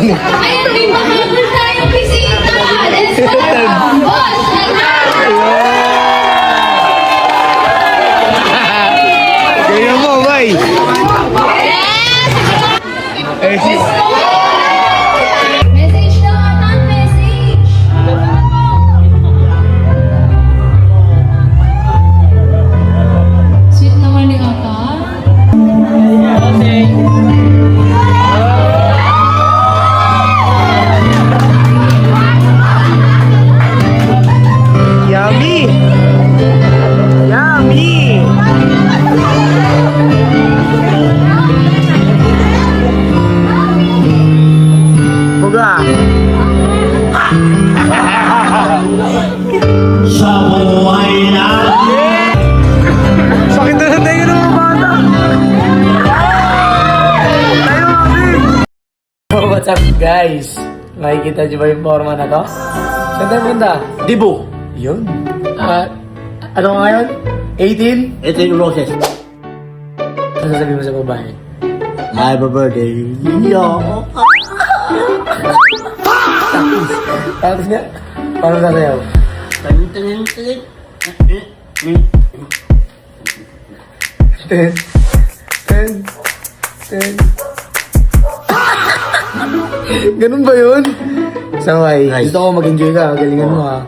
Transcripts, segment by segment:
Ayun, may mahabol tayong bisita. Let's go! Boss! Ganyan mo, bay. Yes! Message daw, Atan, message. Sweet naman ni Atan. Yummy! Yummy! Buga! Sa buhay natin. Sakit na lang tayo ng mga bata! Tayo natin! Oh, what's up guys? Makikita nyo ba yung forma na to? Saan tayo punta? Dibo. Yun. Ano nga ngayon? 18? Ito yung roses. Ano sasabihin mo sa babae? Happy birthday. Yo. Tapos nga, paano sasayaw? Tanin, tanin, tanin. Ten. Ten. Ten. Ganun ba yun? Saway, Nice. gusto ko mag-enjoy ka. Galingan mo ha.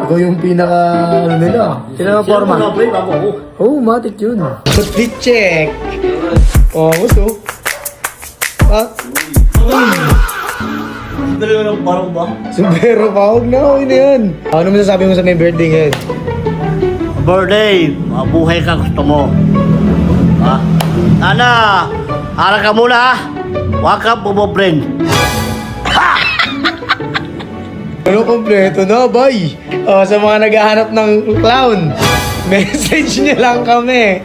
Ikaw yung pinaka, ano nila. Sila ang forma. Sino ba bago ko? Oh, matik yun. Put check. Oh, gusto. Ah, Dali mo ng parang ba? sumbero pa. Huwag na, huwag na yan. Ano masasabi mo sa may birthday ngayon? Birthday. Mabuhay ka gusto mo. Ha? Sana, harap ka muna ha. Huwag ka bumobren. Ano, kompleto na, bay. Sa mga naghahanap ng clown, message niyo lang kami.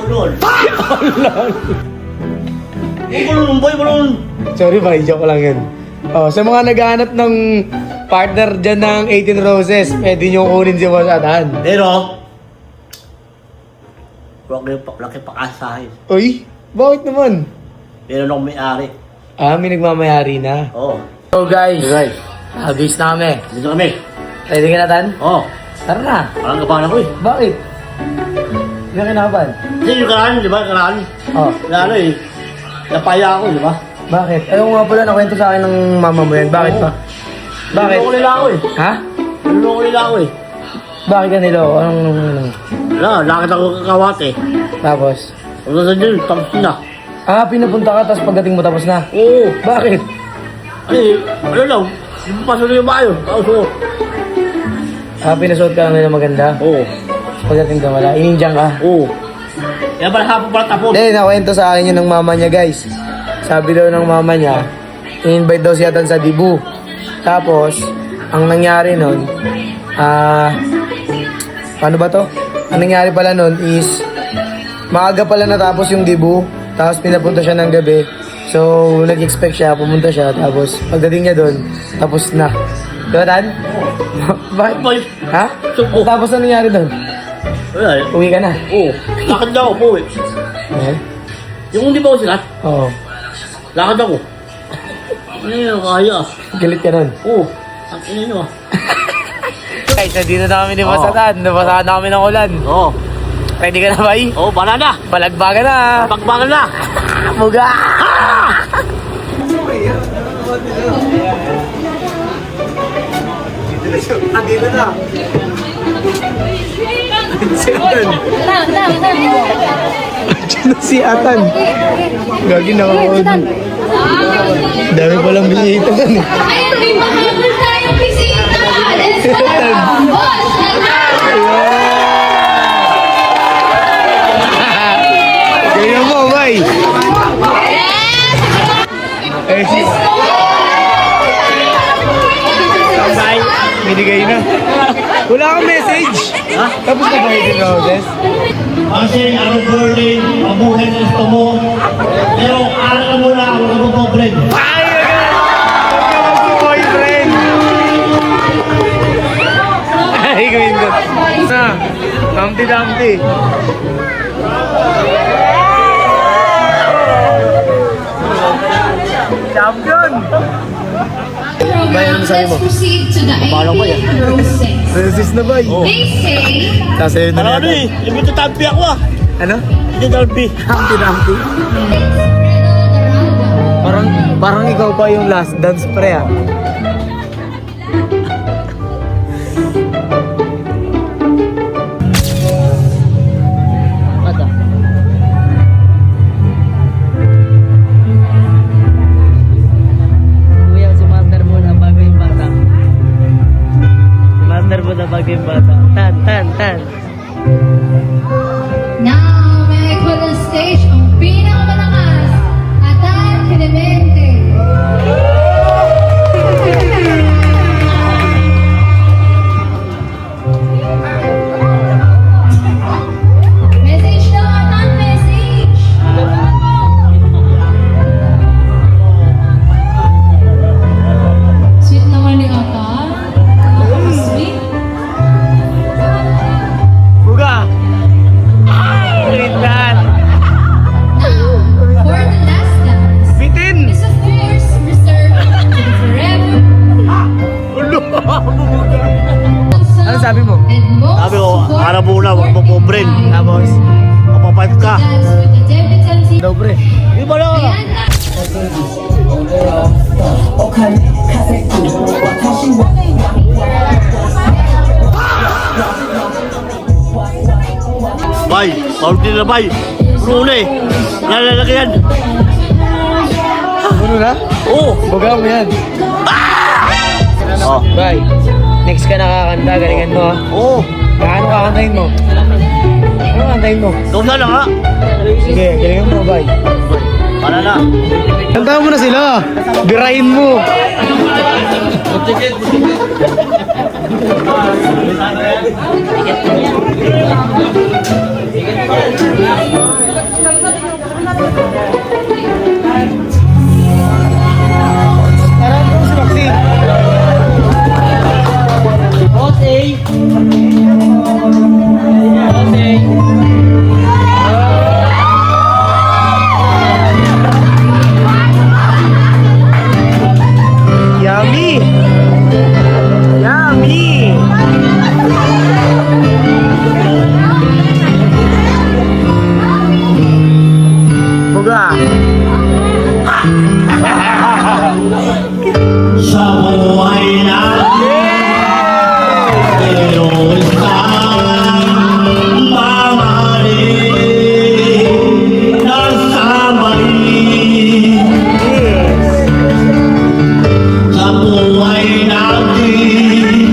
Ulol. Ulol, boy, ulol. Sorry, bay. Joke lang yun. Sa mga naghahanap ng partner dyan ng 18 Roses, pwede nyo kunin si Boss Atan. Pero, laki pa kasahin. Uy, bakit naman? Meron akong may-ari. May nagmamayari na. Oo. So guys, Guys, bis na kami. dito kami. Ready ka na, Tan? Oo. Tara na. Parang kapahan ako eh. Bakit? Hindi ka kinakabahan. Kasi yung karaan, di ba? Karaan. Oh, Na ano eh. Napaya ako, di ba? bakit? Ayaw nga pala, nakwento sa akin ng mama mo yan. Bakit pa? Bakit? Niloko nila ako eh. Ha? Niloko nila ako eh. Bakit ka nilo? Anong? Wala, lakit ako kakawat eh. Tapos? Kung saan dyan, tapos na. Pinapunta ka, tapos pagdating mo tapos na. Oo. Bakit? Ay, ano lang. Yung paso na yung bayo. Tapos oo. Pinasuot ka lang nila maganda. Oo. Pagdating ka wala. Inindiyan ka. Oo. Kaya pala hapon pala tapos. Hindi, nakwento sa akin yun ng mama niya, guys. Sabi daw ng mama niya, i-invite daw siya sa Dibu. Tapos, ang nangyari nun, paano ba to? Ang nangyari pala nun is, maaga pala natapos yung Dibu, tapos pinapunta siya ng gabi. So, nag-expect siya, pumunta siya, tapos pagdating niya doon, tapos na. Diba, Tan? Bakit? Boy, Ha? Suko. Tapos ano nangyari doon? wala eh. Uwi ka na. Oo. Lakad daw ako po eh. Eh? Yung hindi ba ako sikat, Oo. lakad ako. Ano yun, kaya ah. Galit ka nun. Oo. Ang ina nyo ah. Guys, nandito na kami ni Oo. Basatan. Nabasahan na kami ng ulan. Oo. Ready ka na ba? Oo, bala na. Palagbaga na. Pagbagal na. Muga! Andito na. Diyan na si Atan. Gagi nakakaod. Dami palang bisita kan eh. Ayun, may mahabol tayong bisita. Let's go! Boss! Ganyan mo, bay. Yes! Binigay na. Wala kang message. Ha? Tapos na ba yung roses? Kasi ang birthday, mabuhay ka gusto mo. Pero araw ka muna ako mag-boyfriend. Ay, boyfriend. Ay, gawin ko. Na, Humpty-Dumpty. Champion! Bay, ano sabi mo? Let's proceed to the Paano ba yan? 18th process. Resist na ba? They say, Tapos ayun na Ano natin. Hindi ito tampi ako ah. Ano? Hindi tampi. Humpty-Dumpty. Parang ikaw pa yung last dance pre ah. Kuya, si Master mo na bago yung bata. Master mo na bago yung bata. Tan. now may I call on stage ang pinakamalakas, Atan Clemente. Message daw, Atan, message. Sweet naman ni Atan. Sweet. Buga! Rindan! Now, for the last dance, Bitin! is of course reserved to the forever. Ano sabi mo? And most Sabi ko, supportive harap muna, huwag mo pobre. bride. Tapos, Mapapayat ka. Dance with the debutancy. daw pre. Di ba na? Ayan na. Bay, paunti na bay. Puno na eh. Nalalaki yan. Ano na? Oo. Baga mo yan. Oh. Bye. Next ka nakakanta, galingan mo ah. Oo. Paano kakantahin mo? Ano kakantahin mo? Ikaw na lang ha. Sige, galingan mo, bye. Para na. Kantahan mo na sila. Birahin mo. Tara po si Maxine. Boss A! Boss A! Yummy! Yummy! Buga! Sa buhay natin, meron kang mamahalin na samahin. Sa buhay natin,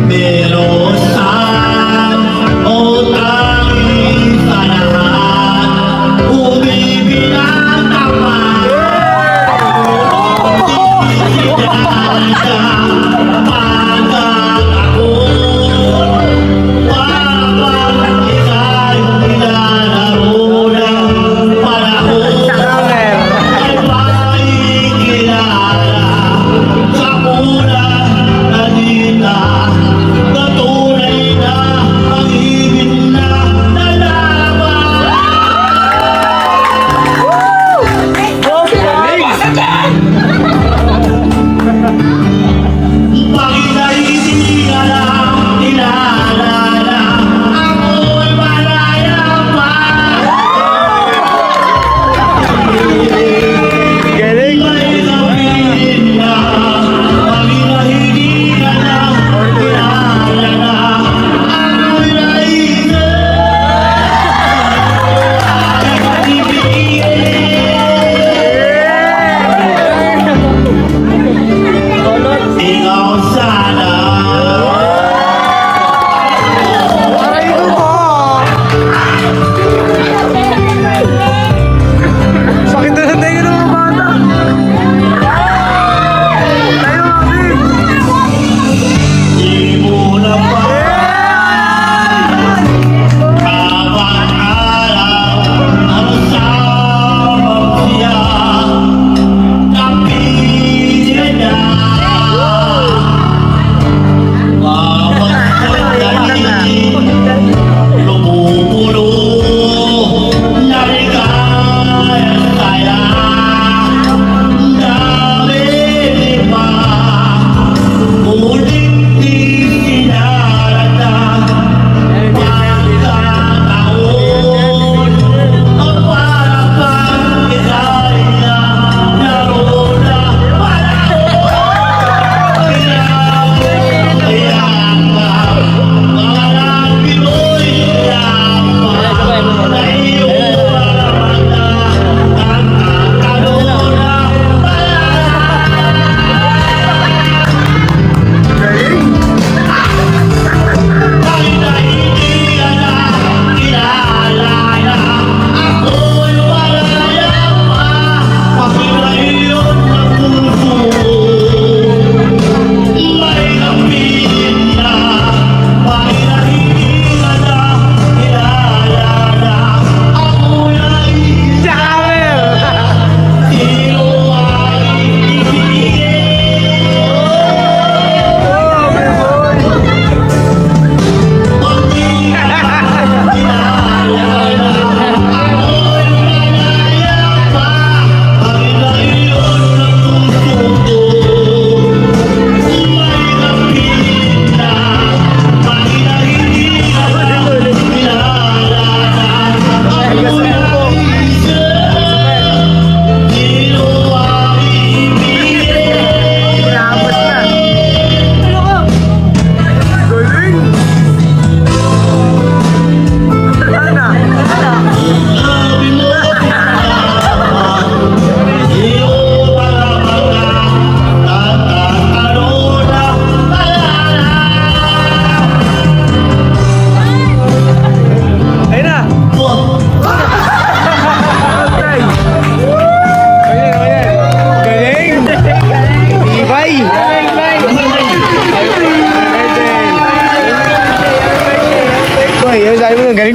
meron saan o tanging sa lahat, umibilang tapat.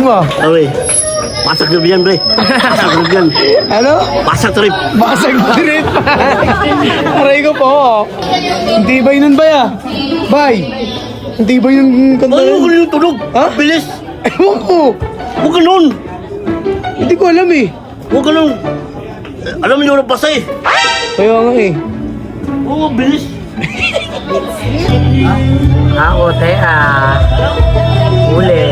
mo. Aray. Pasak trip yan, pre. Pasak trip yan. Ano? Pasak trip. Basag trip. Aray ko po. Hindi ba yun ba ya? Bay. Hindi ba yung kanta Ano yun? ko yung tunog? Ha? Bilis. Ewan ko. Huwag ganun. Hindi ko alam eh. Huwag ganun. Alam mo yung nabasa eh. Kaya nga eh. Oo, bilis. Ako, te, uli.